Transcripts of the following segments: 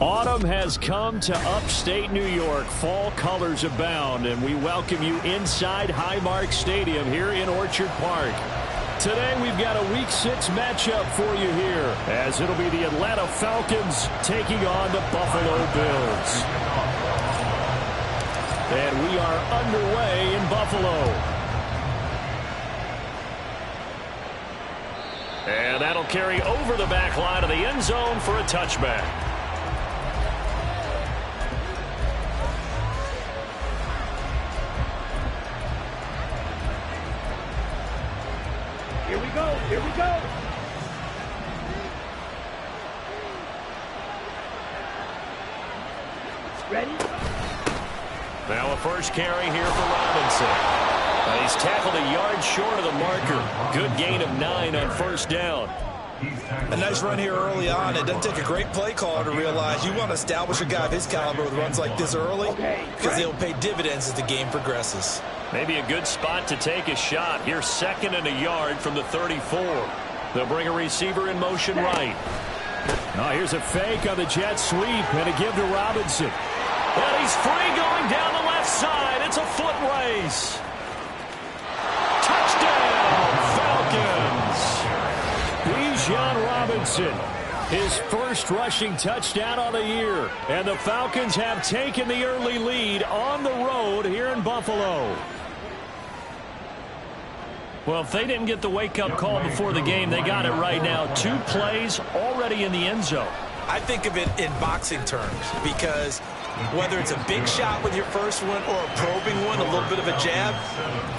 Autumn has come to upstate New York. Fall colors abound, and we welcome you inside Highmark Stadium here in Orchard Park. Today we've got a Week 6 matchup for you here, as it'll be the Atlanta Falcons taking on the Buffalo Bills. And we are underway in Buffalo. And that'll carry over the back line of the end zone for a touchback. Here we go. Here we go. Ready? Now a first carry here for Robinson. He's tackled a yard short of the marker. Good gain of 9 on first down. A nice run here early on. It doesn't take a great play caller to realize you want to establish a guy of his caliber with runs like this early, because they'll pay dividends as the game progresses. Maybe a good spot to take a shot. Here's 2nd and a yard from the 34. They'll bring a receiver in motion right. Now here's a fake on the jet sweep and a give to Robinson. And he's free going down the left side. It's a foot race. Touchdown, Falcons. Bijan Robinson, his first rushing touchdown on the year. And the Falcons have taken the early lead on the road here in Buffalo. Well, if they didn't get the wake-up call before the game, they got it right now. 2 plays already in the end zone. I think of it in boxing terms, because whether it's a big shot with your first one or a probing one, a little bit of a jab,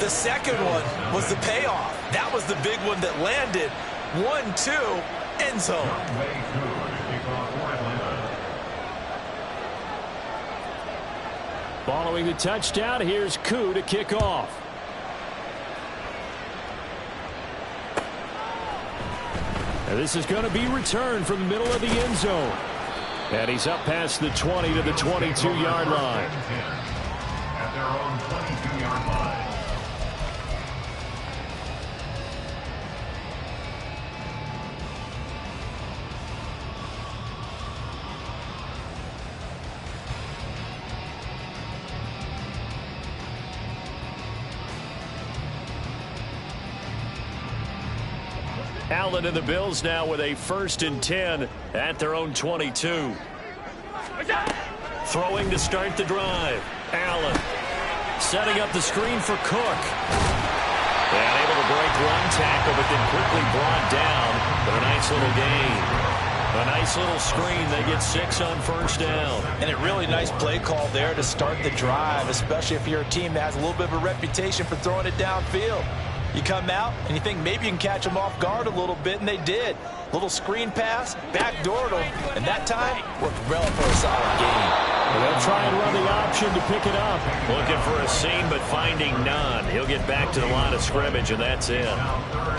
the second one was the payoff. That was the big one that landed. 1-2, end zone. Following the touchdown, here's Koo to kick off. And this is going to be returned from the middle of the end zone. And he's up past the 20 to the 22-yard line. At their own 22-yard line. Allen and the Bills now with a 1st and 10 at their own 22. Throwing to start the drive. Allen setting up the screen for Cook. And able to break one tackle, but then quickly brought down. But a nice little gain. A nice little screen. They get 6 on first down. And a really nice play call there to start the drive, especially if you're a team that has a little bit of a reputation for throwing it downfield. You come out and you think maybe you can catch them off guard a little bit, and they did. Little screen pass, backdoored them, and that time worked well for a solid game. They'll try and run the option to pick it up. Looking for a seam, but finding none. He'll get back to the line of scrimmage, and that's it.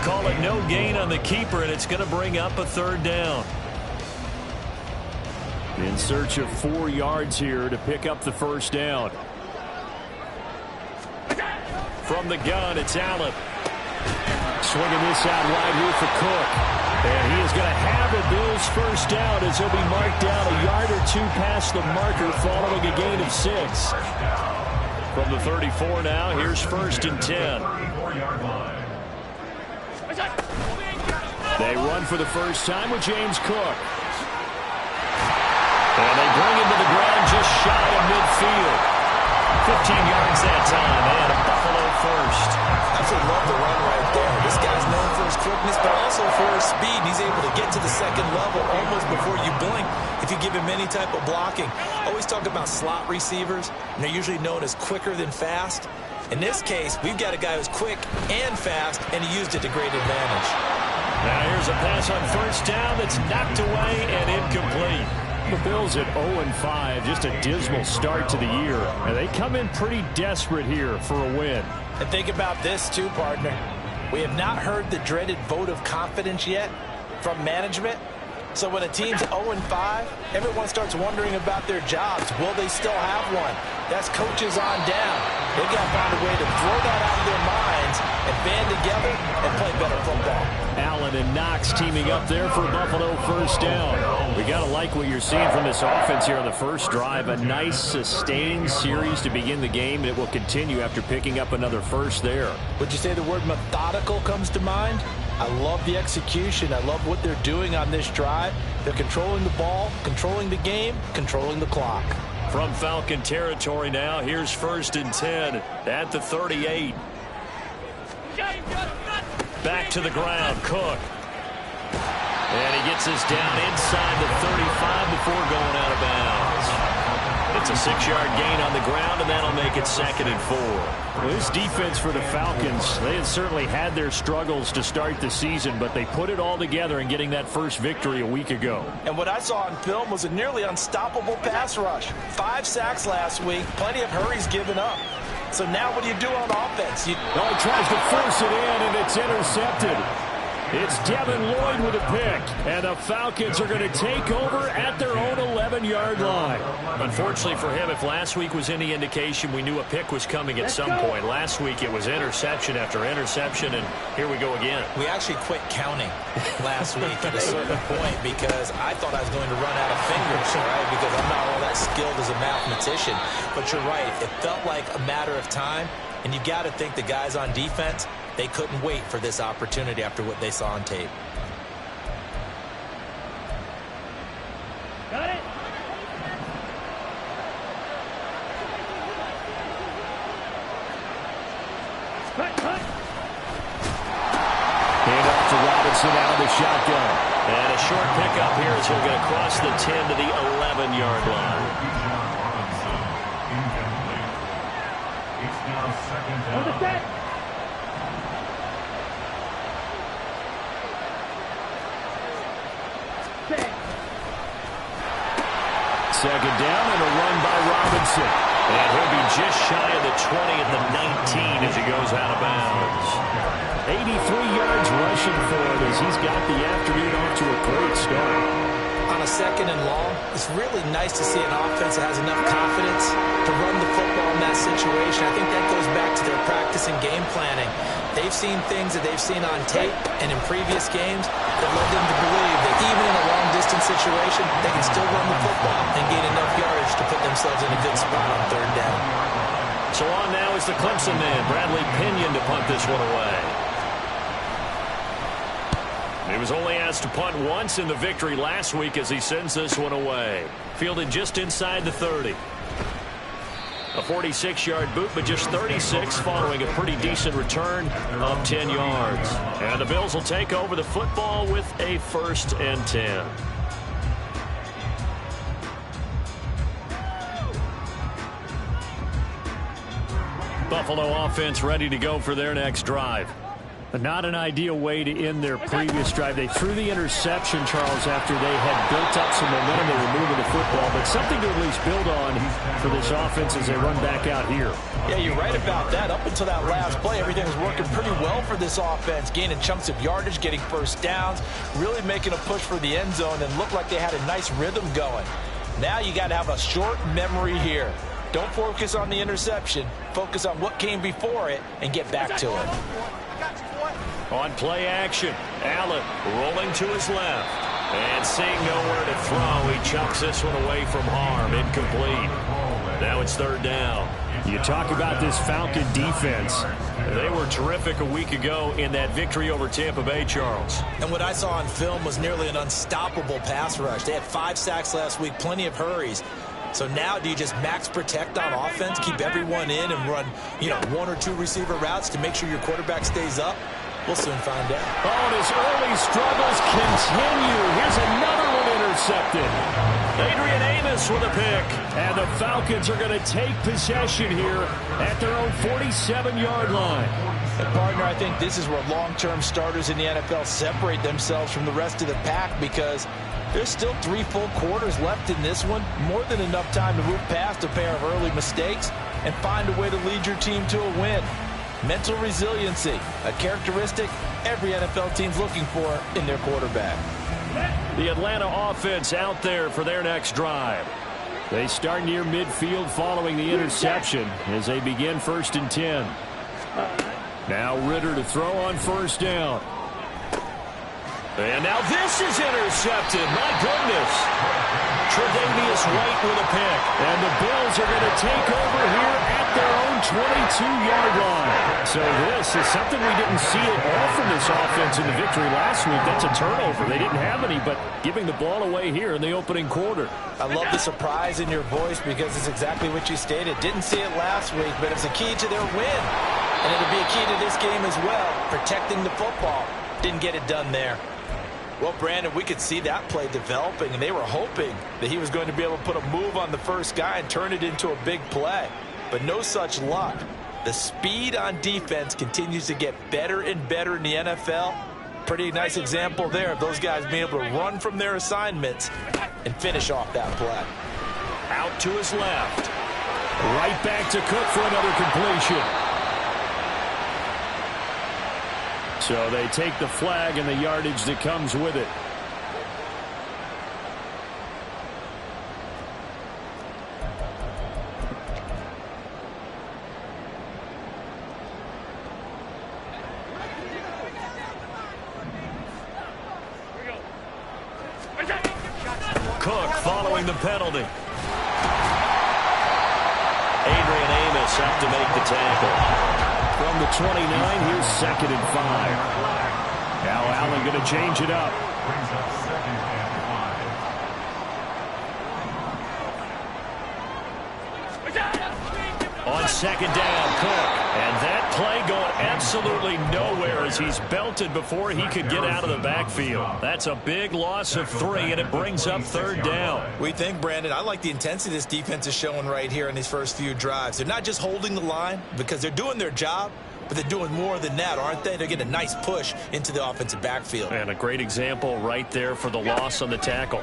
Call it no gain on the keeper, and it's going to bring up a 3rd down. In search of 4 yards here to pick up the first down. From the gun, it's Allen. Swinging this out wide here for Cook. And he is going to have a Bills first down as he'll be marked down a yard or 2 past the marker following a gain of 6. From the 34 now, here's 1st and 10. They run for the first time with James Cook. And they bring him to the ground just shy of midfield. 15 yards that time, and a Buffalo first. Absolutely love the run right there. This guy's known for his quickness, but also for his speed. He's able to get to the second level almost before you blink if you give him any type of blocking. Always talk about slot receivers, and they're usually known as quicker than fast. In this case, we've got a guy who's quick and fast, and he used it to great advantage. Now here's a pass on first down that's knocked away and incomplete. The Bills at 0-5, just a dismal start to the year. And they come in pretty desperate here for a win. And think about this too, partner. We have not heard the dreaded vote of confidence yet from management. So when a team's 0-5, everyone starts wondering about their jobs. Will they still have one? That's coaches on down. They've got to find a way to throw that out of their minds and band together and play better football. Allen and Knox teaming up there for Buffalo first down. We got to like what you're seeing from this offense here on the first drive. A nice sustained series to begin the game, and it will continue after picking up another first there. Would you say the word methodical comes to mind? I love the execution. I love what they're doing on this drive. They're controlling the ball, controlling the game, controlling the clock. From Falcon territory now, here's 1st and 10 at the 38. Back to the ground, Cook. And he gets us down inside the 35 before going out of bounds. It's a 6-yard gain on the ground, and that'll make it 2nd and 4. Well, this defense for the Falcons, they had certainly had their struggles to start the season, but they put it all together in getting that first victory a week ago. And what I saw on film was a nearly unstoppable pass rush. 5 sacks last week, plenty of hurries given up. So now what do you do on offense? He tries to force it in, and it's intercepted. It's Devin Lloyd with a pick, and the Falcons are going to take over at their own 11-yard line. Unfortunately for him, if last week was any indication, we knew a pick was coming at some point. Last week it was interception after interception, and here we go again. We actually quit counting last week at a certain point because I thought I was going to run out of fingers, right? Because I'm not all that skilled as a mathematician. But you're right. It felt like a matter of time, and you got to think the guys on defense, they couldn't wait for this opportunity after what they saw on tape. Got it. Cut. Hand off to Robinson out of the shotgun. And a short pickup here as he'll get across the 10 to the 11-yard line. It's now 2nd down. On the set. Second down and a run by Robinson. And he'll be just shy of the 20 at the 19 as he goes out of bounds. 83 yards rushing for him as he's got the afternoon off to a great start. On a 2nd and long, it's really nice to see an offense that has enough confidence to run the football in that situation. I think that goes back to their practice and game planning. They've seen things that they've seen on tape and in previous games that led them to believe that even in a long-distance situation, they can still run the football and gain enough yardage to put themselves in a good spot on 3rd down. So on now is the Clemson man, Bradley Pinion, to punt this one away. He was only asked to punt once in the victory last week as he sends this one away. Fielded just inside the 30. A 46-yard boot, but just 36 following a pretty decent return of 10 yards. And the Bills will take over the football with a 1st and 10. Buffalo offense ready to go for their next drive. But not an ideal way to end their previous drive. They threw the interception, Charles, after they had built up some momentum. They were moving the football, but something to at least build on for this offense as they run back out here. Yeah, you're right about that. Up until that last play, everything was working pretty well for this offense, gaining chunks of yardage, getting first downs, really making a push for the end zone, and looked like they had a nice rhythm going. Now you got to have a short memory here. Don't focus on the interception. Focus on what came before it and get back to it. On play action, Allen rolling to his left. And seeing nowhere to throw, he chucks this one away from harm. Incomplete. Now it's 3rd down. You talk about this Falcon defense. They were terrific a week ago in that victory over Tampa Bay, Charles. And what I saw on film was nearly an unstoppable pass rush. They had 5 sacks last week, plenty of hurries. So now do you just max protect on offense, keep everyone in and run, 1 or 2 receiver routes to make sure your quarterback stays up? We'll soon find out. Oh, and his early struggles continue. Here's another one intercepted. Adrian Amos with a pick. And the Falcons are going to take possession here at their own 47-yard line. And partner, I think this is where long-term starters in the NFL separate themselves from the rest of the pack because there's still 3 full quarters left in this one. More than enough time to move past a pair of early mistakes and find a way to lead your team to a win. Mental resiliency, a characteristic every NFL team's looking for in their quarterback. The Atlanta offense out there for their next drive. They start near midfield following the interception as they begin 1st and 10. Now Ritter to throw on first down. And now this is intercepted. My goodness. Tre'Davious White with a pick. And the Bills are going to take over here at their own 22-yard line. So this is something we didn't see at all from this offense in the victory last week. That's a turnover. They didn't have any, but giving the ball away here in the opening quarter. I love the surprise in your voice because it's exactly what you stated. Didn't see it last week, but it's a key to their win. And it'll be a key to this game as well, protecting the football. Didn't get it done there. Well, Brandon, we could see that play developing, and they were hoping that he was going to be able to put a move on the first guy and turn it into a big play. But no such luck. The speed on defense continues to get better and better in the NFL. Pretty nice example there of those guys being able to run from their assignments and finish off that play. Out to his left. Right back to Cook for another completion. So they take the flag and the yardage that comes with it. Cook following the penalty. Adrian Amos up to make the tackle. From the 29, here's 2nd and 5. Now Allen going to change it up. Brings up 2nd and 5. On 2nd down, Cook. And that play going absolutely nowhere as he's belted before he could get out of the backfield. That's a big loss of 3, and it brings up 3rd down. We think, Brandon, I like the intensity this defense is showing right here in these first few drives. They're not just holding the line because they're doing their job, but they're doing more than that, aren't they? They're getting a nice push into the offensive backfield. And a great example right there for the loss on the tackle.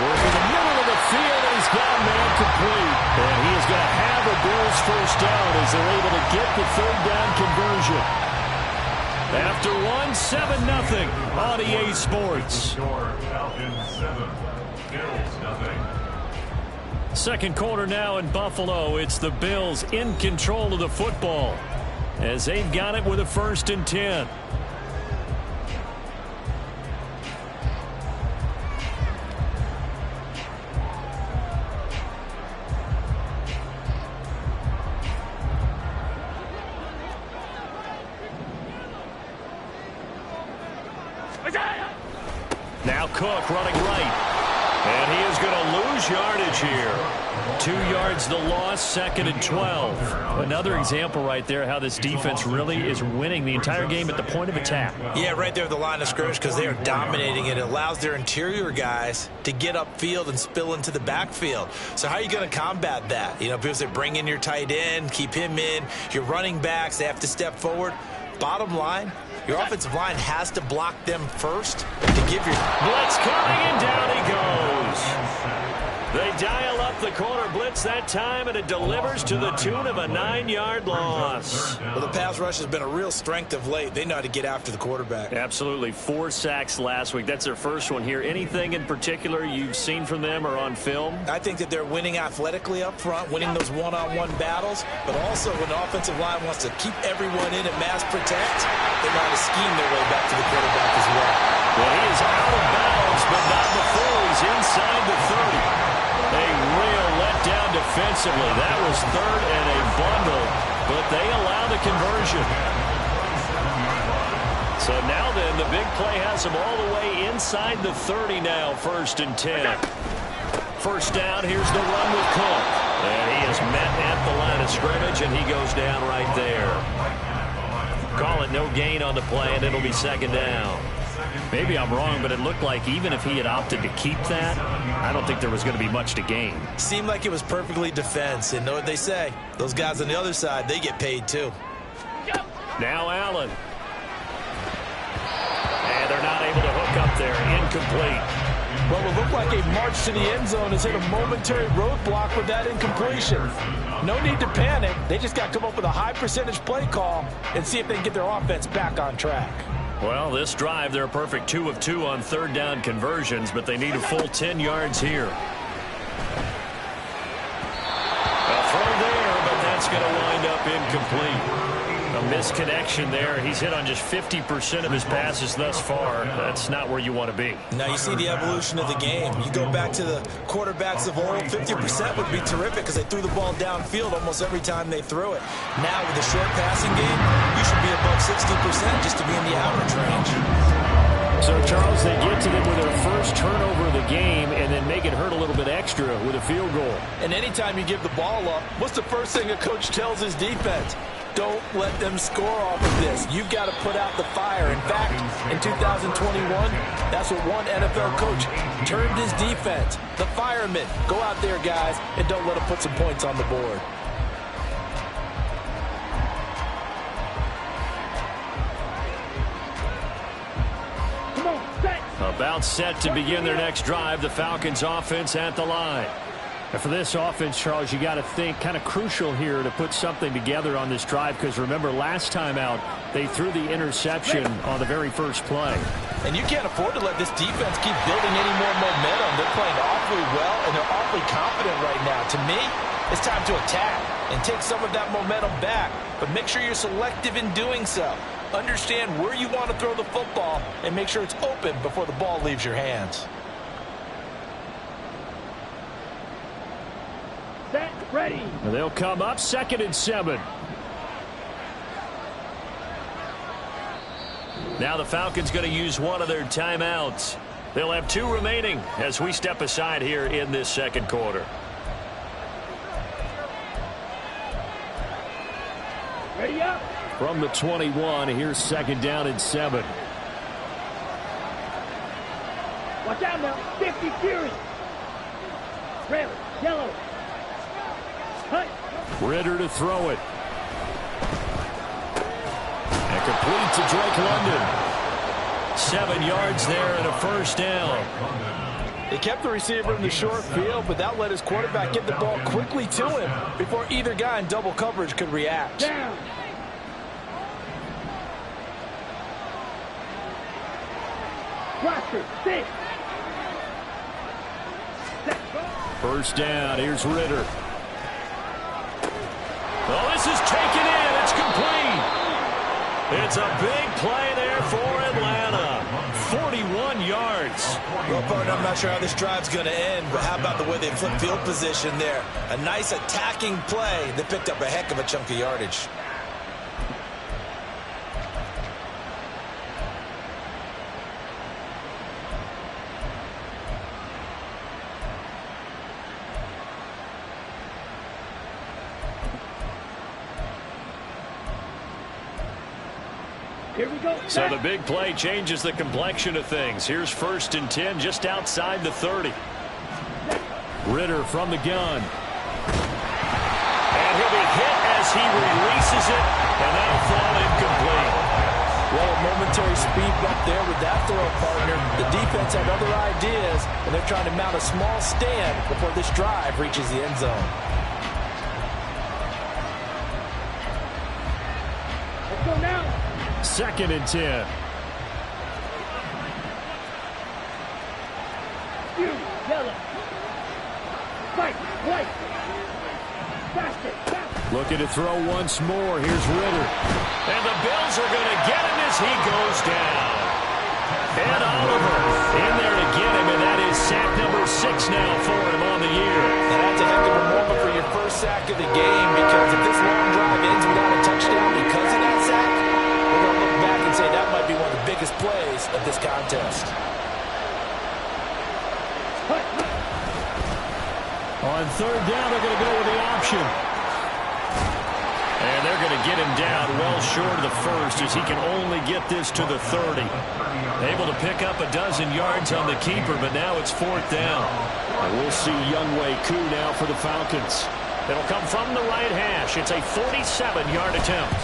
Working the middle of the field, and he's got a man complete. And he is going to have a Bills first down as they're able to get the 3rd down conversion. After 7-0 on EA Sports. Falcons 7, Bills 0. Second quarter now in Buffalo. It's the Bills in control of the football as they've got it with a 1st and 10. Now Cook running right. And he is going to lose yardage here. 2 yards the loss, 2nd and 12. Another example right there how this defense really is winning the entire game at the point of attack. Yeah, right there at the line of scrimmage because they are dominating it. It allows their interior guys to get upfield and spill into the backfield. So how are you going to combat that? You know, because they bring in your tight end, keep him in. Your running backs, they have to step forward. Bottom line, your offensive line has to block them first to give your... Blitz coming, and down he goes. They dial up the corner blitz that time, and it delivers to the tune of a 9-yard loss. Well, the pass rush has been a real strength of late. They know how to get after the quarterback. Absolutely. 4 sacks last week. That's their first one here. Anything in particular you've seen from them or on film? I think that they're winning athletically up front, winning those one-on-one battles, but also when the offensive line wants to keep everyone in and mass protect, they know how to scheme their way back to the quarterback as well. Well, he is out of bounds, but not before he's inside the 30. A real letdown defensively. That was 3rd and a bundle, but they allow the conversion. So now then, the big play has them all the way inside the 30 now, 1st and 10. First down, here's the run with Cook. And he is met at the line of scrimmage, and he goes down right there. Call it no gain on the play, and it'll be 2nd down. Maybe I'm wrong, but it looked like even if he had opted to keep that, I don't think there was going to be much to gain. Seemed like it was perfectly defense. And know what they say? Those guys on the other side, they get paid too. Now Allen. And they're not able to hook up there. Incomplete. Well, it looked like a march to the end zone has hit a momentary roadblock with that incompletion. No need to panic. They just got to come up with a high percentage play call and see if they can get their offense back on track. Well, this drive, they're a perfect 2 of 2 on 3rd down conversions, but they need a full 10 yards here. A throw there, but that's going to wind up up incomplete. A misconnection there. He's hit on just 50% of his passes thus far. That's not where you want to be. Now you see the evolution of the game. You go back to the quarterbacks of old, 50% would be terrific because they threw the ball downfield almost every time they threw it. Now with the short passing game, you should be above 60% just to be in the average range. So, Charles, they get to them with their first turnover of the game and then make it hurt a little bit extra with a field goal. And anytime you give the ball up, what's the first thing a coach tells his defense? Don't let them score off of this. You've got to put out the fire. In fact, in 2021, that's what one NFL coach termed his defense. The firemen. Go out there, guys, and don't let them put some points on the board. About set to begin their next drive. The Falcons offense at the line. And for this offense, Charles, you got to think kind of crucial here to put something together on this drive because remember last time out they threw the interception on the very first play. And you can't afford to let this defense keep building any more momentum. They're playing awfully well and they're awfully confident right now. To me, it's time to attack and take some of that momentum back. But make sure you're selective in doing so. Understand where you want to throw the football and make sure it's open before the ball leaves your hands. Set, ready. They'll come up 2nd and 7. Now the Falcons going to use one of their timeouts. They'll have 2 remaining as we step aside here in this second quarter. Ready up. From the 21, here's 2nd down and 7. Watch out now. 50 Fury. Red, yellow. Cut. Ritter to throw it. And complete to Drake London. 7 yards there and a first down. They kept the receiver in the short field, but that let his quarterback get the ball quickly to him before either guy in double coverage could react. Down. Roster, 6. First down. Here's Ritter. Oh, this is taken in. It's complete. It's a big play there for Atlanta. 41 yards. Well, partner, I'm not sure how this drive's going to end, but how about the way they flip field position there? A nice attacking play that picked up a heck of a chunk of yardage. Here we go. So the big play changes the complexion of things. Here's 1st and 10 just outside the 30. Ritter from the gun. And he'll be hit as he releases it, and that'll fall incomplete. Well, a momentary speed bump there with that throw, partner. The defense had other ideas, and they're trying to mount a small stand before this drive reaches the end zone. Let's go now. 2nd and 10. Fury, yellow. Fight, white. Faster, faster. Looking to throw once more. Here's Ritter. And the Bills are going to get him as he goes down. And Oliver in there to get him, and that is sack number 6 now for him on the year. And that's a heck of a moment for your first sack of the game, because if this long drive ends without a touchdown because of that sack, we're going to look back and say that might be one of the biggest plays of this contest. On 3rd down, they're going to go with the option. And they're going to get him down well short of the first as he can only get this to the 30. Able to pick up a dozen yards on the keeper, but now it's 4th down. And we'll see Younghoe Koo now for the Falcons. It'll come from the right hash. It's a 47-yard attempt.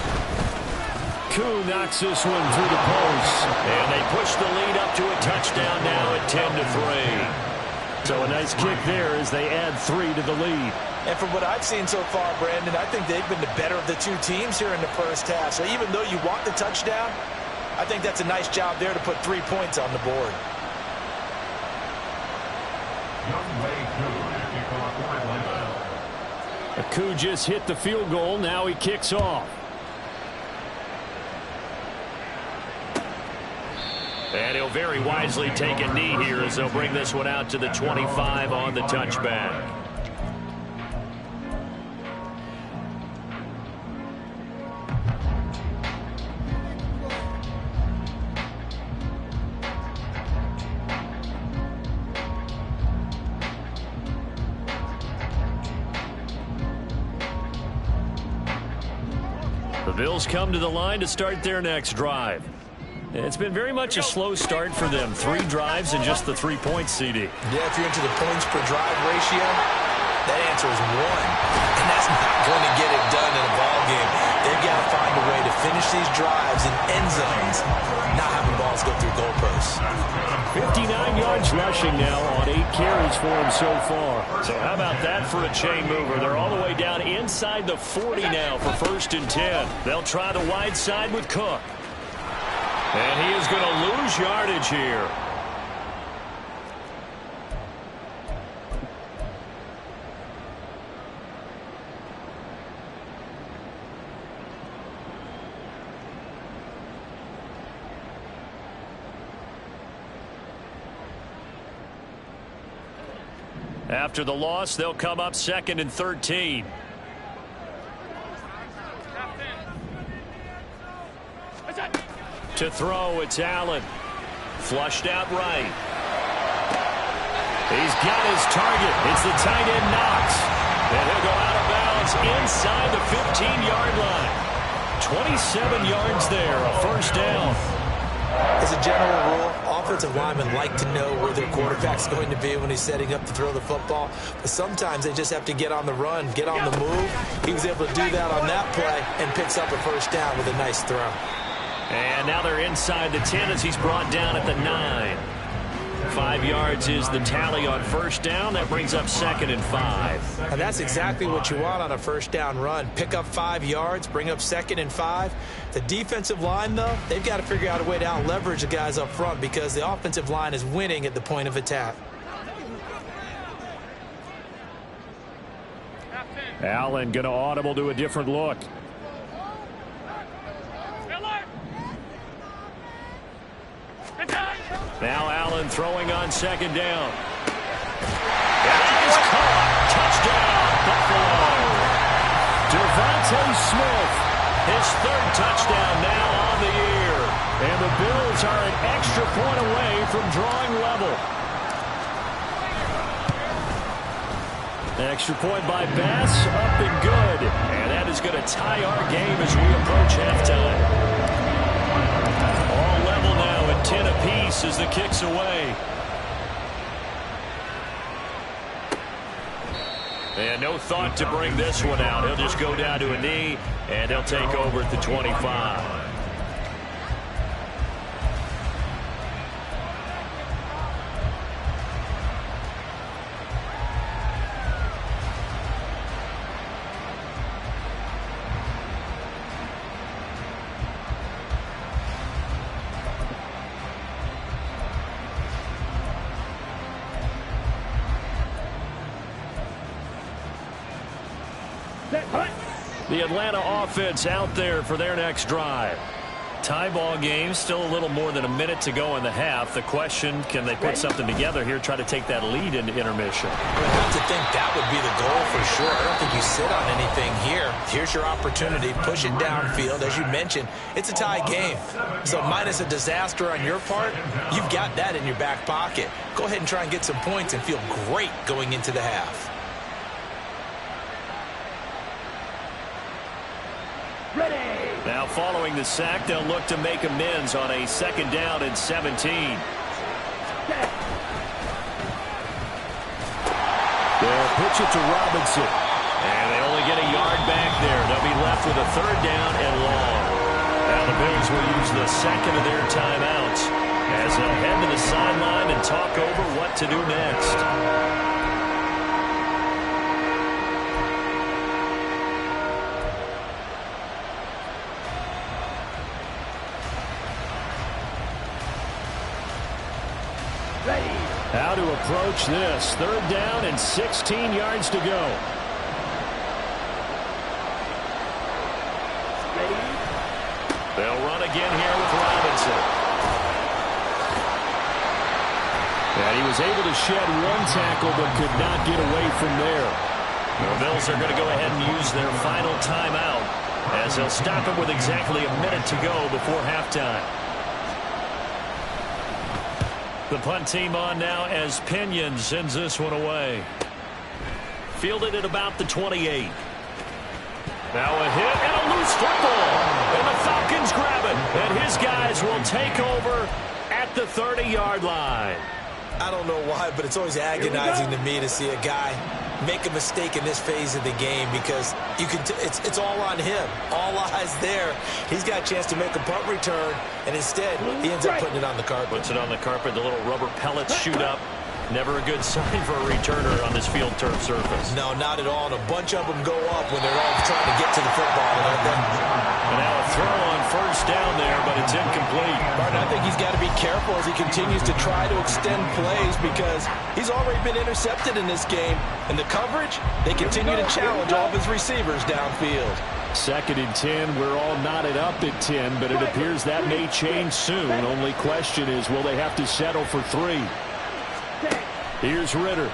Koo knocks this one through the post. And they push the lead up to a touchdown now at 10-3. So a nice kick there as they add 3 to the lead. And from what I've seen so far, Brandon, I think they've been the better of the two teams here in the first half. So even though you want the touchdown, I think that's a nice job there to put 3 points on the board. Aku just hit the field goal. Now he kicks off. And he'll very wisely take a knee here as they'll bring this one out to the 25 on the touchback. The Bills come to the line to start their next drive. It's been very much a slow start for them. 3 drives and just the 3 points, CD. Yeah, if you're into the points per drive ratio, that answer is 1. And that's not going to get it done in a ball game. They've got to find a way to finish these drives in end zones, not having balls go through goalposts. 59 yards rushing now on 8 carries for him so far. So how about that for a chain mover? They're all the way down inside the 40 now for 1st and 10. They'll try the wide side with Cook. And he is going to lose yardage here. After the loss, they'll come up 2nd and 13. To throw, it's Allen. Flushed out right. He's got his target. It's the tight end Knox. And he'll go out of bounds inside the 15-yard line. 27 yards there, a 1st down. As a general rule, offensive linemen like to know where their quarterback's going to be when he's setting up to throw the football. But sometimes they just have to get on the run, get on the move. He was able to do that on that play and picks up a 1st down with a nice throw. And now they're inside the 10 as he's brought down at the 9. 5 yards is the tally on 1st down. That brings up 2nd and 5. And that's exactly what you want on a 1st down run. Pick up 5 yards, bring up 2nd and 5. The defensive line, though, they've got to figure out a way to out-leverage the guys up front because the offensive line is winning at the point of attack. Allen going to audible to a different look. Now Allen throwing on 2nd down. That is caught. Touchdown, Buffalo. Devontae Smith, his 3rd touchdown now on the year. And the Bills are an extra point away from drawing level. Extra point by Bass, up and good. And that is going to tie our game as we approach halftime. 10 apiece as the kick's away. And no thought to bring this one out. He'll just go down to a knee, and he'll take over at the 25. The Atlanta offense out there for their next drive. Tie ball game, still a little more than a minute to go in the half. The question, can they put something together here, try to take that lead into intermission? I have to think that would be the goal for sure. I don't think you sit on anything here. Here's your opportunity. Push it downfield. As you mentioned, it's a tie game. So minus a disaster on your part, you've got that in your back pocket. Go ahead and try and get some points and feel great going into the half. Now following the sack, they'll look to make amends on a 2nd down and 17. They'll pitch it to Robinson. And they only get a yard back there. They'll be left with a 3rd down and long. Now the Bills will use the 2nd of their timeouts as they'll head to the sideline and talk over what to do next. How to approach this. 3rd down and 16 yards to go. again here with Robinson. And he was able to shed one tackle but could not get away from there. The Bills are going to go ahead and use their final timeout as they'll stop him with exactly a minute to go before halftime. The punt team on now as Pinion sends this one away. Fielded at about the 28. Now a hit and a loose football. And the Falcons grab it. And his guys will take over at the 30-yard line. I don't know why, but it's always agonizing to me to see a guy make a mistake in this phase of the game because it's all on him. All eyes there. He's got a chance to make a punt return, and instead he ends up putting it on the carpet. Puts it on the carpet. The little rubber pellets shoot up. Never a good sign for a returner on this field turf surface. No, not at all. And a bunch of them go up when they're all trying to get to the football. And now a throw on first down there, but it's incomplete. Martin, I think he's got to be careful as he continues to try to extend plays because he's already been intercepted in this game. And the coverage, they continue to challenge all of his receivers downfield. 2nd and 10. We're all knotted up at 10, but it appears that may change soon. Only question is, will they have to settle for 3? Here's Ritter.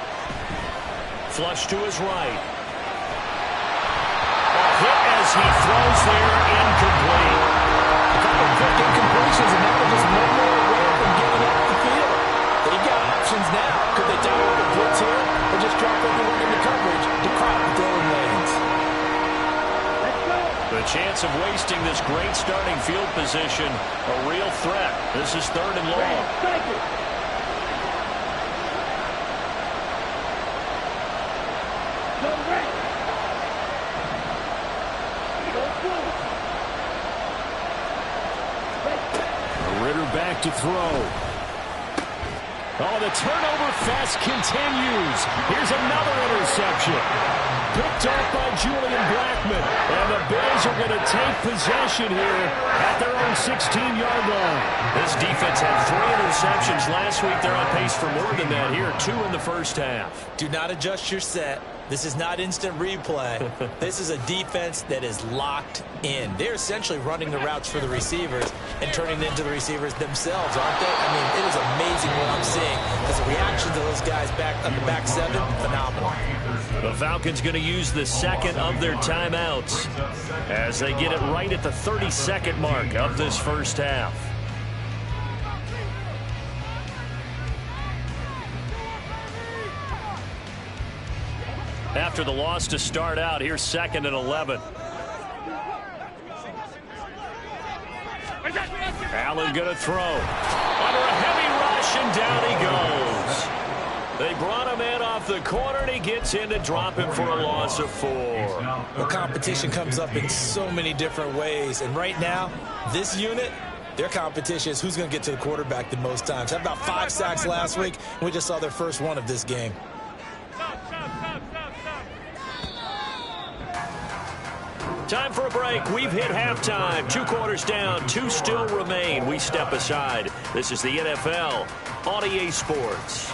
Flush to his right. A hit as he throws there, incomplete. A couple of quick incompletions, and now they're just one more away from getting off the field. They've got options now. Could they dial up a blitz here or just drop everyone into coverage to crowd the throwing lanes? The chance of wasting this great starting field position, a real threat. This is 3rd and long. Thank you. Ritter back to throw. Oh, the turnover fest continues. Here's another interception. Picked off by Julian Blackmon. And the Bills are going to take possession here at their own 16-yard line. This defense had 3 interceptions last week. They're on pace for more than that here. 2 in the first half. Do not adjust your set. This is not instant replay. This is a defense that is locked in. They're essentially running the routes for the receivers and turning it into the receivers themselves, aren't they? I mean, it is amazing what I'm seeing because the reaction to those guys back on the back 7, phenomenal. The Falcons going to use the 2nd of their timeouts as they get it right at the 32nd mark of this first half. After the loss to start out, here's 2nd and 11. Allen going to throw. Under a heavy rush, and down he goes. They brought him in off the corner, and he gets in to drop him for a loss of 4. Well, competition comes up in so many different ways. And right now, this unit, their competition is who's going to get to the quarterback the most times. Had about 5 sacks last week, and we just saw their first one of this game. Time for a break. We've hit halftime. 2 quarters down. 2 still remain. We step aside. This is the NFL on EA Sports.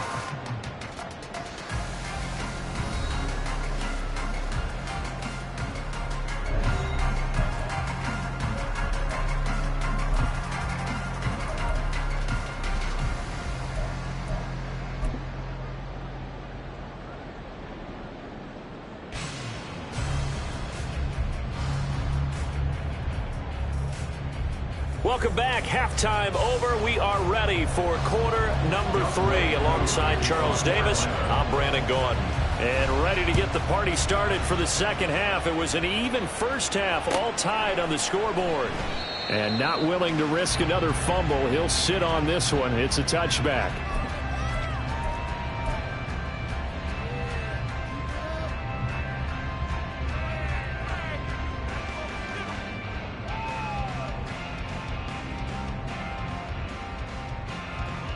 Welcome back. Halftime over. We are ready for quarter number 3. Alongside Charles Davis, I'm Brandon Gordon. And ready to get the party started for the second half. It was an even first half, all tied on the scoreboard. And not willing to risk another fumble, he'll sit on this one. It's a touchback.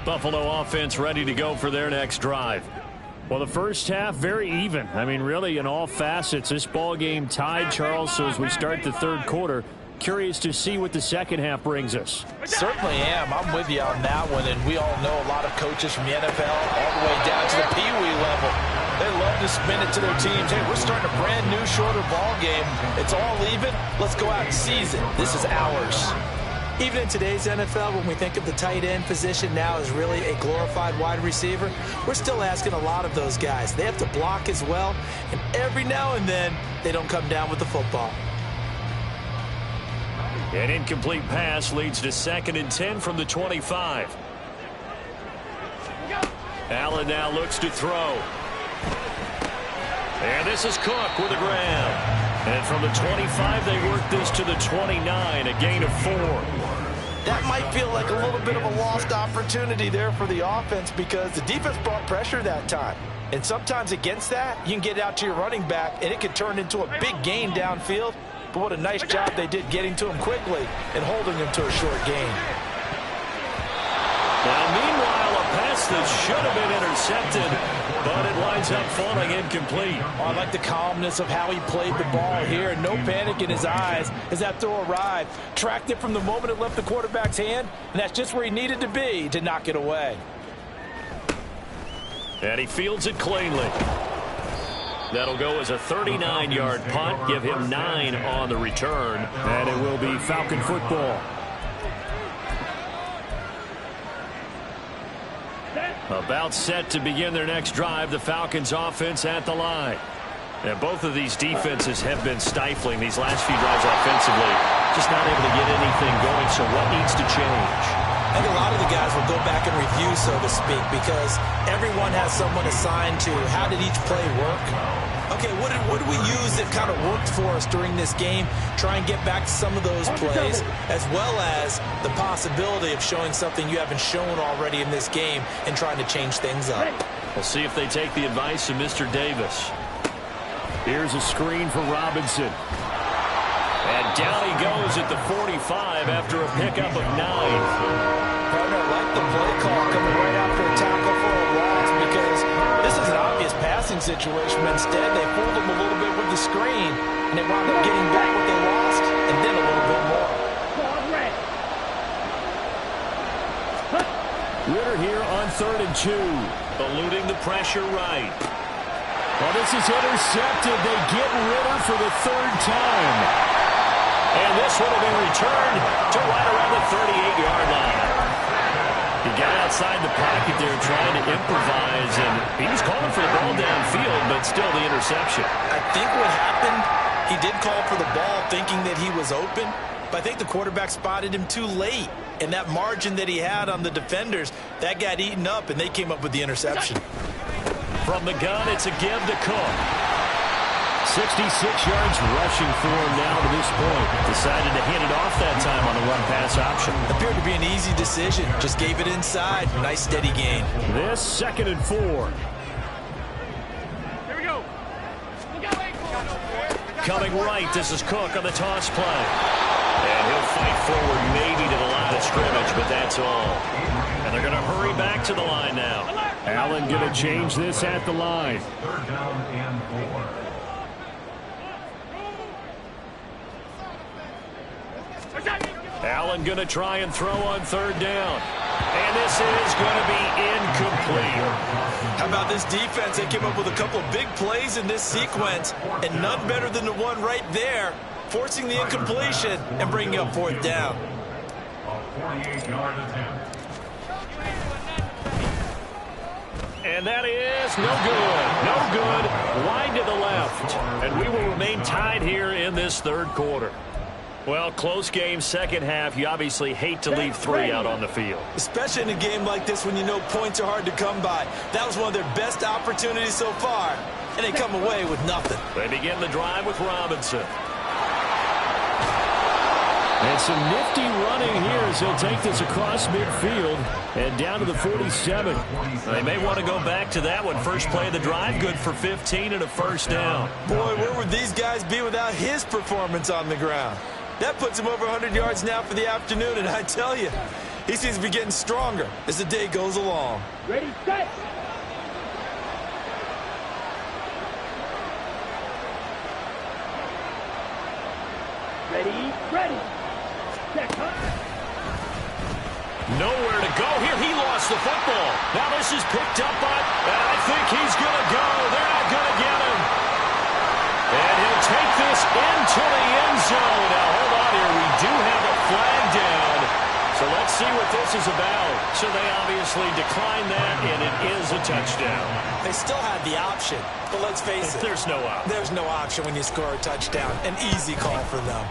Buffalo offense ready to go for their next drive. Well, the first half, very even. I mean, really, in all facets, this ball game tied, Charles. So as we start the 3rd quarter, curious to see what the second half brings us. Certainly am. I'm with you on that one. And we all know a lot of coaches from the NFL all the way down to the Pee Wee level. They love to spin it to their teams. Hey, we're starting a brand new, shorter ball game. It's all even. Let's go out and seize it. This is ours. Even in today's NFL, when we think of the tight end position now as really a glorified wide receiver, we're still asking a lot of those guys. They have to block as well, and every now and then, they don't come down with the football. An incomplete pass leads to 2nd and 10 from the 25. Allen now looks to throw. And this is Cook with a grab. And from the 25, they work this to the 29, a gain of 4. That might feel like a little bit of a lost opportunity there for the offense because the defense brought pressure that time. And sometimes against that, you can get out to your running back, and it could turn into a big gain downfield. But what a nice job they did getting to him quickly and holding him to a short gain. Now, meanwhile, a pass that should have been intercepted, but it winds up falling incomplete. Oh, I like the calmness of how he played the ball here. No panic in his eyes as that throw arrived. Tracked it from the moment it left the quarterback's hand, and that's just where he needed to be to knock it away. And he fields it cleanly. That'll go as a 39-yard punt, give him 9 on the return, and it will be Falcon football. About set to begin their next drive, the Falcons offense at the line. And both of these defenses have been stifling these last few drives offensively. Just not able to get anything going, so what needs to change? I think a lot of the guys will go back and review, so to speak, because everyone has someone assigned to how did each play work. Okay, what did we use that kind of worked for us during this game? Try and get back to some of those plays, as well as the possibility of showing something you haven't shown already in this game and trying to change things up. We'll see if they take the advice of Mr. Davis. Here's a screen for Robinson. And down he goes at the 45 after a pickup of 9. Partner, I like the play call coming right after a tackle for a loss because this is an obvious passing situation. But instead, they fooled him a little bit with the screen, and they wound up getting back what they lost and then a little bit more. Ritter here on 3rd and 2. Eluding the pressure right. Well, this is intercepted. They get Ritter for the 3rd time. And this would have been returned to right around the 38-yard line. He got outside the pocket there trying to improvise, and he was calling for the ball downfield, but still the interception. I think what happened, he did call for the ball thinking that he was open, but I think the quarterback spotted him too late. And that margin that he had on the defenders, that got eaten up, and they came up with the interception. From the gun, it's a give to Cook. 66 yards rushing for him now to this point. Decided to hand it off that time on the run-pass option. Appeared to be an easy decision. Just gave it inside. Nice, steady gain. This 2nd and 4. Here we go. Coming right, this is Cook on the toss play. And he'll fight forward maybe to the line of scrimmage, but that's all. And they're going to hurry back to the line now. Allen going to change this at the line. 3rd down and 4. Allen going to try and throw on 3rd down. And this is going to be incomplete. How about this defense? They came up with a couple of big plays in this sequence, and none better than the one right there, forcing the incompletion and bringing up 4th down. A 48-yard attempt. And that is no good. No good. Wide to the left. And we will remain tied here in this 3rd quarter. Well, close game, 2nd half. You obviously hate to leave 3 out on the field. Especially in a game like this when you know points are hard to come by. That was one of their best opportunities so far, and they come away with nothing. They begin the drive with Robinson. And some nifty running here as he'll take this across midfield and down to the 47. They may want to go back to that one. First play of the drive, good for 15 and a 1st down. Boy, where would these guys be without his performance on the ground? That puts him over 100 yards now for the afternoon, and I tell you, he seems to be getting stronger as the day goes along. Ready, set. Ready. Check, Nowhere to go here. He lost the football. Now this is picked up on, and I think he's going to go. They're not going to get him. And he'll take this into the end zone. Now, hold on here. We do have a flag down. this is about. So they obviously declined that, and it is a touchdown. They still had the option, but let's face it. There's no option. There's no option when you score a touchdown. An easy call for them.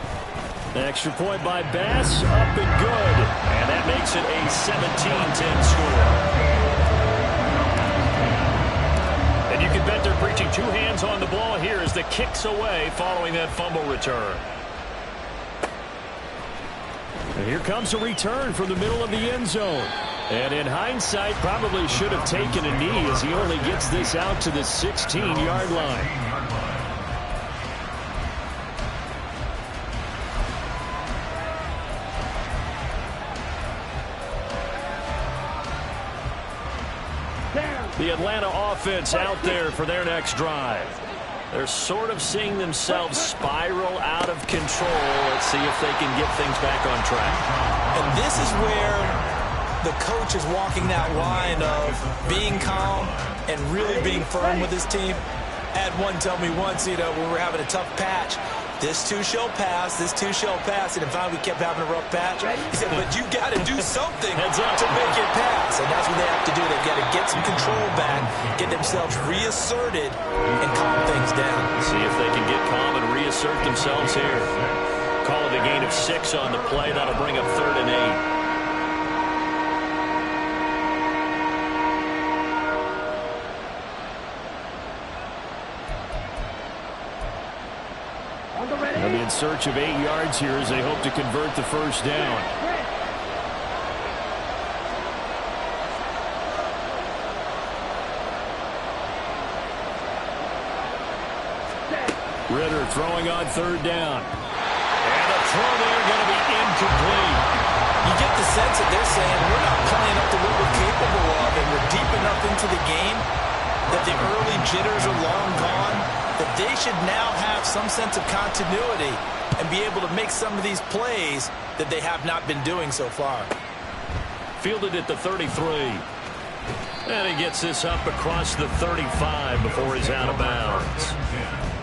The extra point by Bass, up and good. And that makes it a 17-10 score. And you can bet they're preaching two hands on the ball here as the kick's away following that fumble return. And here comes a return from the middle of the end zone. And in hindsight, probably should have taken a knee as he only gets this out to the 16-yard line. The Atlanta offense out there for their next drive. They're sort of seeing themselves spiral out of control. Let's see if they can get things back on track. And this is where the coach is walking that line of being calm and really being firm with his team. I had one tell me once, when we were having a tough patch, this too shall pass, this too shall pass, and finally we kept having a rough patch. He said, but you got to do something to make it pass, and that's what they have to do. They've got to get some control back, get themselves reasserted, and calm things down. See if they can get calm and reassert themselves here. Call it a gain of 6 on the play. That'll bring up 3rd and 8. They'll be in search of 8 yards here as they hope to convert the first down. Ritter throwing on 3rd down. And the throw there going to be incomplete. You get the sense that they're saying we're not playing up to what we're capable of, and we're deep enough into the game that the early jitters are long gone, that they should now have some sense of continuity and be able to make some of these plays that they have not been doing so far. Fielded at the 33. And he gets this up across the 35 before he's out of bounds.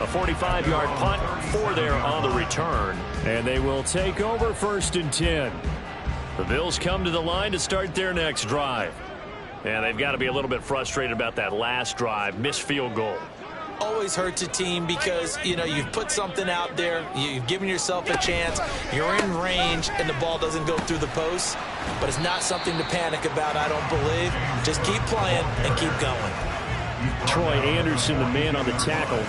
A 45-yard punt, 4 there on the return. And they will take over 1st and 10. The Bills come to the line to start their next drive. And they've got to be a little bit frustrated about that last drive, missed field goal. Always hurts a team because, you've put something out there, you've given yourself a chance, you're in range, and the ball doesn't go through the posts. But it's not something to panic about, I don't believe. Just keep playing and keep going. Troy Anderson, the man on the tackle.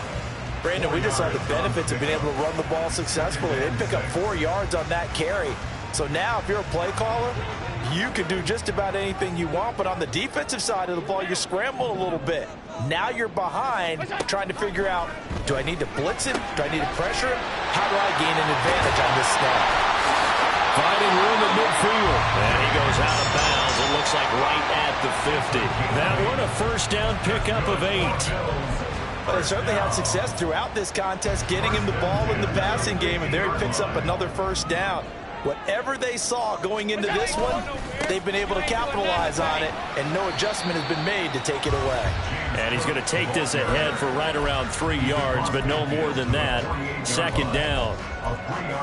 Brandon, we just saw the benefits of being able to run the ball successfully. They pick up 4 yards on that carry. So now if you're a play caller, you can do just about anything you want, but on the defensive side of the ball, you're scrambling a little bit. Now you're behind, trying to figure out, do I need to blitz him? Do I need to pressure him? How do I gain an advantage on this snap? Finding room at midfield. And he goes out of bounds. It looks like right at the 50. That one, a 1st down pickup of 8. Well, they certainly had success throughout this contest, getting him the ball in the passing game, and there he picks up another 1st down. Whatever they saw going into this one, they've been able to capitalize on it, and no adjustment has been made to take it away. And he's going to take this ahead for right around 3 yards, but no more than that. 2nd down.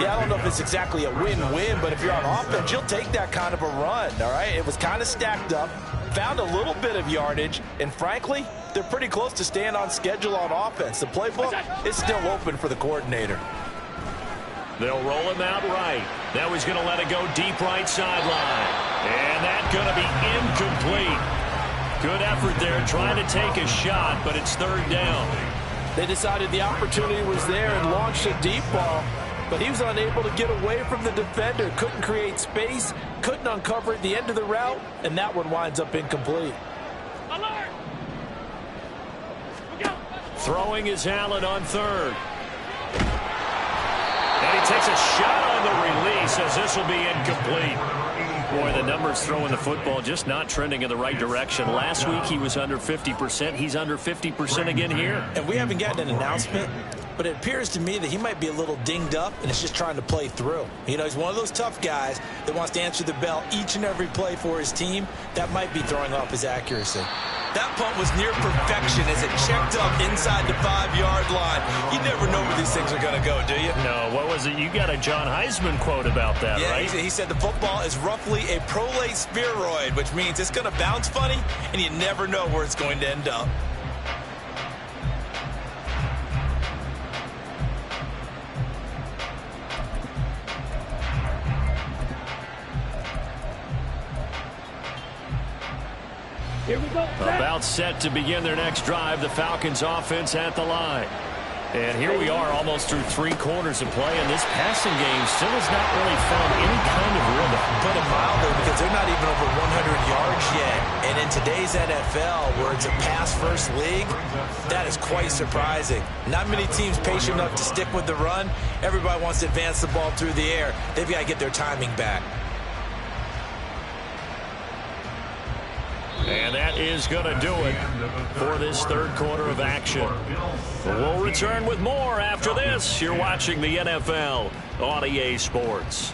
Yeah, I don't know if it's exactly a win-win, but if you're on offense, you'll take that kind of a run, all right? It was kind of stacked up, found a little bit of yardage, and frankly, they're pretty close to staying on schedule on offense. The playbook is still open for the coordinator. They'll roll him out right. Now he's going to let it go deep right sideline. And that's going to be incomplete. Good effort there trying to take a shot, but it's 3rd down. They decided the opportunity was there and launched a deep ball, but he was unable to get away from the defender. Couldn't create space, couldn't uncover at the end of the route, and that one winds up incomplete. Alert! Throwing is Allen on 3rd. And he takes a shot on the release as this will be incomplete. Boy, the numbers throwing the football just not trending in the right direction. Last week he was under 50%. He's under 50% again here. And we haven't gotten an announcement, but it appears to me that he might be a little dinged up and is just trying to play through. He's one of those tough guys that wants to answer the bell each and every play for his team. That might be throwing off his accuracy. That punt was near perfection as it checked up inside the 5-yard line. You never know where these things are going to go, do you? No, what was it? You got a John Heisman quote about that, yeah, right? He said the football is roughly a prolate spheroid, which means it's going to bounce funny, and you never know where it's going to end up. Here we go. About set to begin their next drive, the Falcons offense at the line. And here we are almost through 3 quarters of play, and this passing game still has not really found any kind of rhythm. Put it mildly, because they're not even over 100 yards yet. And in today's NFL, where it's a pass-first league, that is quite surprising. Not many teams patient enough to stick with the run. Everybody wants to advance the ball through the air. They've got to get their timing back. And that is going to do it for this third quarter of action. We'll return with more after this. You're watching the NFL on EA Sports.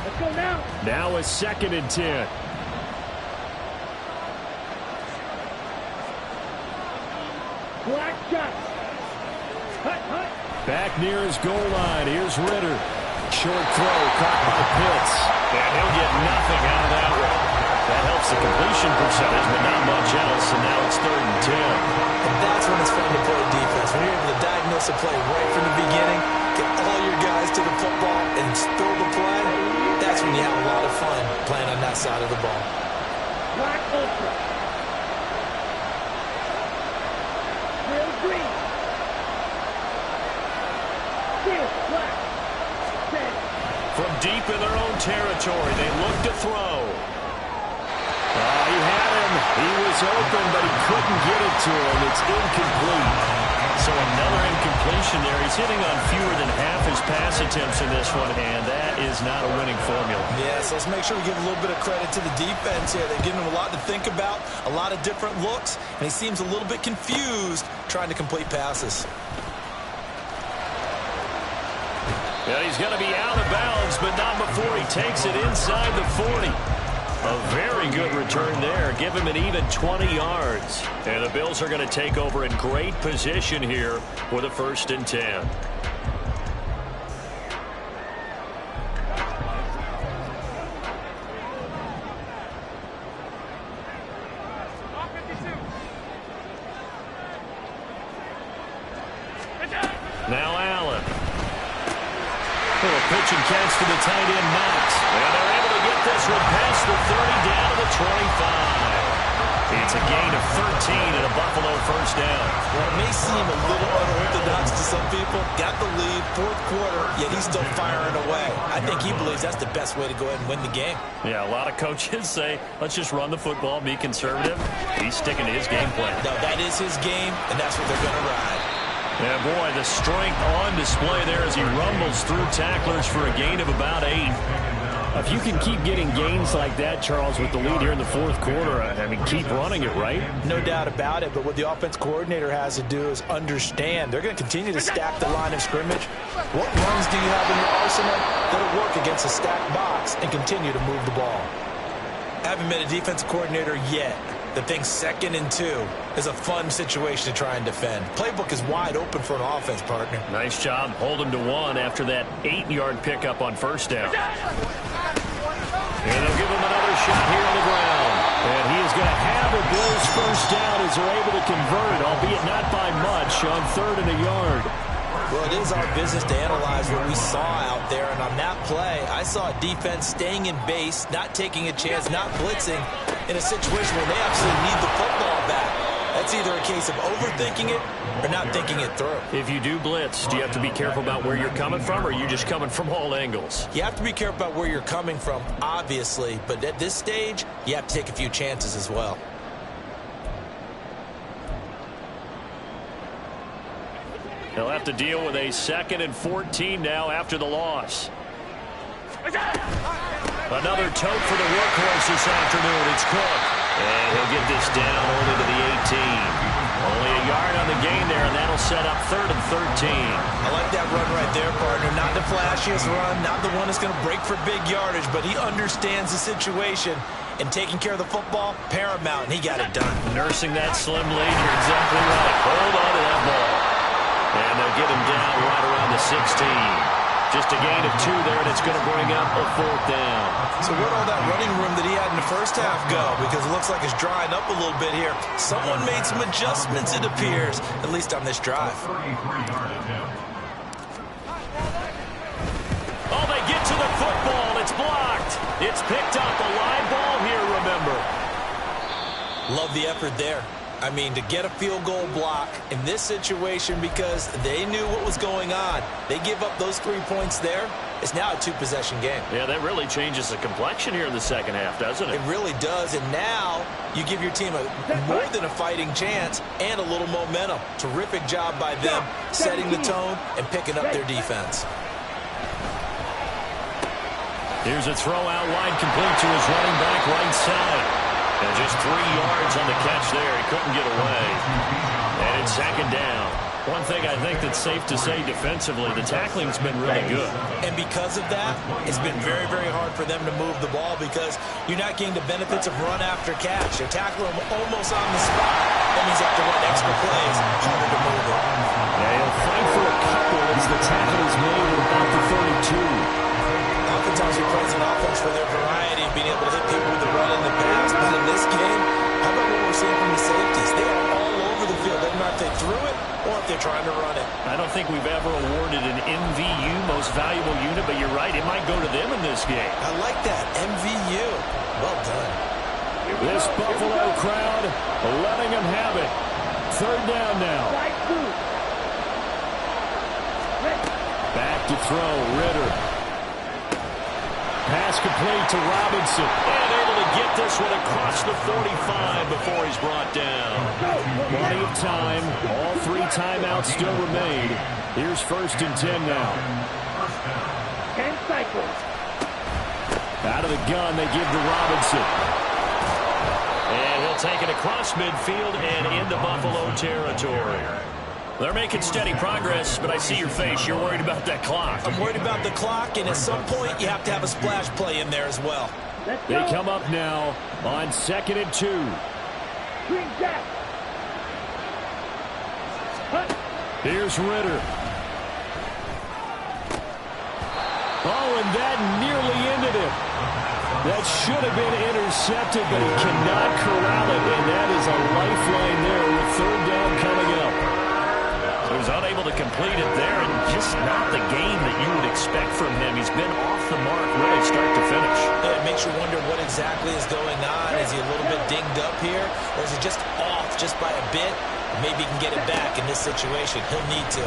Let's go now. Now a 2nd and 10. Black shot. Hut, hut. Back near his goal line. Here's Ritter. Short throw caught by Pitts. And he'll get nothing out of that one. That helps the completion percentage, but not much else. And now it's 3rd and 10. And that's when it's fun to play defense. When you're able to diagnose a play right from the beginning, get all your guys to the football, and throw the play, that's when you have a lot of fun playing on that side of the ball. Black ultra. Real green. Steel black. Red. From deep in their own territory, they look to throw. He had him. He was open, but he couldn't get it to him. It's incomplete. So another incompletion there. He's hitting on fewer than half his pass attempts in this one, and that is not a winning formula. Yes, let's make sure we give a little bit of credit to the defense here. They're giving him a lot to think about, a lot of different looks, and he seems a little bit confused trying to complete passes. Yeah, he's going to be out of bounds, but not before he takes it inside the 40. A very good return there. Give him an even 20 yards. And the Bills are going to take over in great position here with a 1st and 10. Now Allen. Little pitch and catch to the tight end, Knox. And they're able to get this one past the 30 down to the 25. It's a gain of 13 and a Buffalo 1st down. Well, it may seem a little unorthodox to some people. Got the lead, 4th quarter, yet he's still firing away. I think he believes that's the best way to go ahead and win the game. Yeah, a lot of coaches say, let's just run the football, be conservative. He's sticking to his game plan. No, that is his game, and that's what they're going to ride. Yeah, boy, the strength on display there as he rumbles through tacklers for a gain of about 8. If you can keep getting gains like that, Charles, with the lead here in the 4th quarter, I mean, keep running it, right? No doubt about it, but what the offense coordinator has to do is understand. They're going to continue to stack the line of scrimmage. What runs do you have in your arsenal that'll work against a stacked box and continue to move the ball? Haven't met a defensive coordinator yet that thinks 2nd and 2 is a fun situation to try and defend. Playbook is wide open for an offense, partner. Nice job holding to 1 after that 8-yard pickup on 1st down. And they'll give him another shot here on the ground. And he is going to have the Bills 1st down as they're able to convert, albeit not by much, on 3rd and a yard. Well, it is our business to analyze what we saw out there, and on that play, I saw a defense staying in base, not taking a chance, not blitzing, in a situation where they absolutely need the football back. That's either a case of overthinking it or not thinking it through. If you do blitz, do you have to be careful about where you're coming from, or are you just coming from all angles? You have to be careful about where you're coming from, obviously, but at this stage, you have to take a few chances as well. They'll have to deal with a 2nd and 14 now after the loss. Another tote for the workhorse this afternoon. It's Cook. And he'll get this down only to the 18. set up 3rd and 13. I like that run right there, partner. Not the flashiest run, not the one that's going to break for big yardage, but he understands the situation, and taking care of the football, paramount, and he got it done. Nursing that slim lead, you're exactly right. Hold on to that ball. And they'll get him down right around the 16. Just a gain of 2 there, and it's going to bring up a 4th down. So where'd all that running room that he had in the first half go? Because it looks like it's drying up a little bit here. Someone made some adjustments, it appears, at least on this drive. Oh, they get to the football. It's blocked. It's picked up. A live ball here, remember. Love the effort there. I mean, to get a field goal block in this situation because they knew what was going on. They give up those 3 points there. It's now a 2-possession game. Yeah, that really changes the complexion here in the second half, doesn't it? It really does, and now you give your team more than a fighting chance and a little momentum. Terrific job by them setting the tone and picking up their defense. Here's a throw out wide, complete to his running back right side. And just 3 yards on the catch there. He couldn't get away. And it's 2nd down. One thing I think that's safe to say defensively, the tackling's been really good. And because of that, it's been very, very hard for them to move the ball because you're not getting the benefits of run after catch. They're tackling them almost on the spot. That means they have to run extra plays, harder to move it. Yeah, he'll fight for a couple as the tackle is made at about the 32. Oftentimes he plays an offense for their variety of being able to hit people with the run in the past. But in this game, how about what we're seeing from the safeties? They are all over the field. Doesn't matter if they threw it or if they're trying to run it. I don't think we've ever awarded an MVU, most valuable unit, but you're right, it might go to them in this game. I like that, MVU. Well done. This Buffalo crowd letting them have it. 3rd down now. Back to throw, Ritter. Pass complete to Robinson. And able to get this one across the 45 before he's brought down. Plenty of time. All 3 timeouts still remain. Here's 1st and 10 now. 10 cycles. Out of the gun, they give to Robinson. And he'll take it across midfield and into Buffalo territory. They're making steady progress, but I see your face. You're worried about that clock. I'm worried about the clock, and at some point, you have to have a splash play in there as well. They come up now on 2nd and 2. Green Jack. Here's Ritter. Oh, and that nearly ended it. That should have been intercepted, but he cannot corral it, and that is a lifeline there with 3rd down coming up. He was unable to complete it there, and just not the game that you would expect from him. He's been off the mark really start to finish. Yeah, it makes you wonder what exactly is going on. Is he a little bit dinged up here, or is he just off just by a bit? Maybe he can get it back in this situation. He'll need to.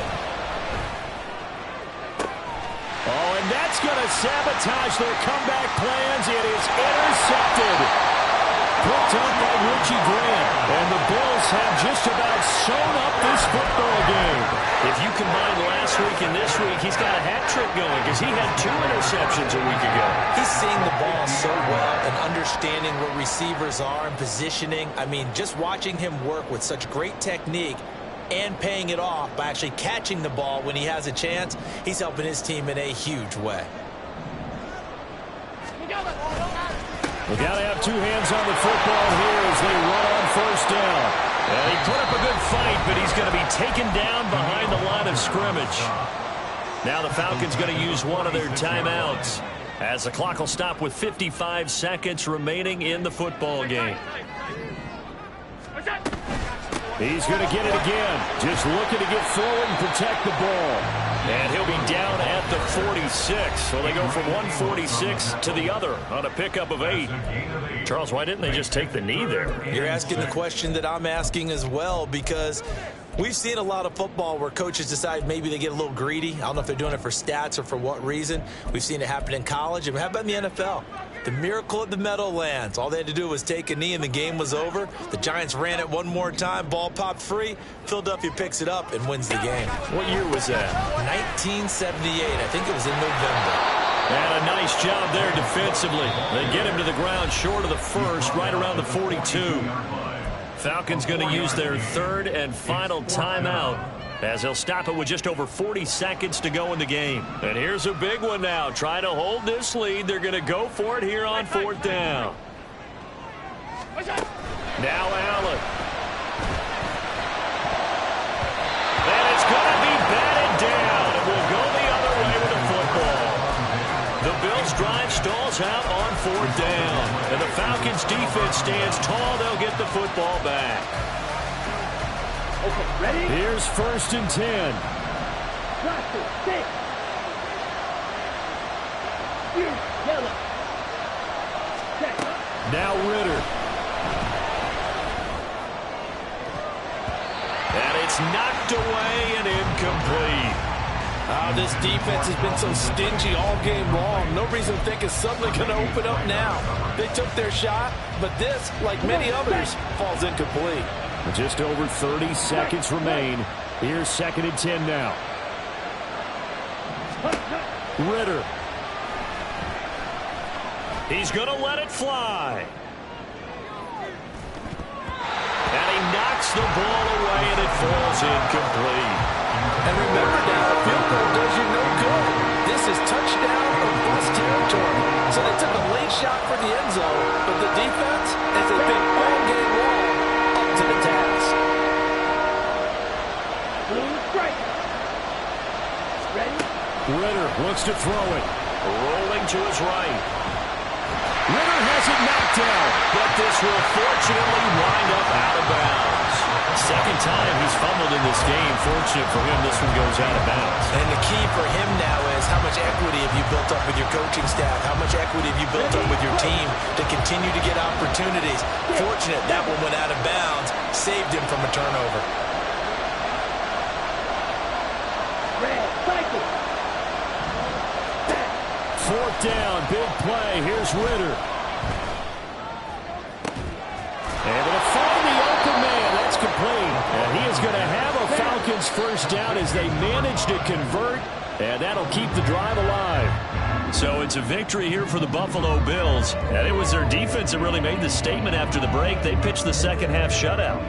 Oh, and that's going to sabotage their comeback plans. It is intercepted. Picked up by Richie Grant. And the Bills have just about sewn up this football game. If you combine last week and this week, he's got a hat trick going because he had 2 interceptions a week ago. He's seeing the ball so well and understanding where receivers are and positioning. I mean, just watching him work with such great technique and paying it off by actually catching the ball when he has a chance, he's helping his team in a huge way. We got to have 2 hands on the football here as they run on 1st down. And he put up a good fight, but he's going to be taken down behind the line of scrimmage. Now the Falcons going to use one of their timeouts as the clock will stop with 55 seconds remaining in the football game. He's going to get it again. Just looking to get forward and protect the ball. And he'll be down at the 46. So they go from 146 to the other on a pickup of 8. Charles, why didn't they just take the knee there? You're asking the question that I'm asking as well, because we've seen a lot of football where coaches decide maybe they get a little greedy. I don't know if they're doing it for stats or for what reason. We've seen it happen in college. And how about in the NFL? The miracle at the Meadowlands. All they had to do was take a knee and the game was over. The Giants ran it one more time. Ball popped free. Philadelphia picks it up and wins the game. What year was that? 1978. I think it was in November. And a nice job there defensively. They get him to the ground short of the 1st, right around the 42. Falcons going to use their third and final timeout as they'll stop it with just over 40 seconds to go in the game. And here's a big one now. Trying to hold this lead. They're going to go for it here on fourth down. Now Allen. And it's going to be batted down. It will go the other way with the football. The Bills' drive stalls out on fourth down. And the Falcons' defense stands tall. They'll get the football back. Okay, ready? Here's first and 10. Roster, 6. Here's yellow. Check. Now Ritter. And it's knocked away and incomplete. This defense has been so stingy all game long. No reason to think it's suddenly going to open up now. They took their shot, but this, like many others, falls incomplete. Just over 30 seconds remain. Here's second and 10 now. Ritter. He's going to let it fly. And he knocks the ball away, and it falls incomplete. And remember now, a field goal does you no good. This is touchdown or bust territory. So they took a late shot for the end zone, but the defense, as they've been all game long, up to the task. Blue strike. Ready? Ritter wants to throw it. Rolling to his right. Ritter has it knocked down, but this will fortunately wind up out of bounds. Second time he's fumbled in this game. Fortunate for him, this one goes out of bounds. And the key for him now is how much equity have you built up with your coaching staff? How much equity have you built up with your team to continue to get opportunities? Fortunate that one went out of bounds, saved him from a turnover. Red cycle. Fourth down, big play. Here's Ritter. And it'll find the open man. That's complete. And he is going to have a Falcons first down as they manage to convert. And that'll keep the drive alive. So it's a victory here for the Buffalo Bills. And it was their defense that really made the statement after the break. They pitched the second half shutout.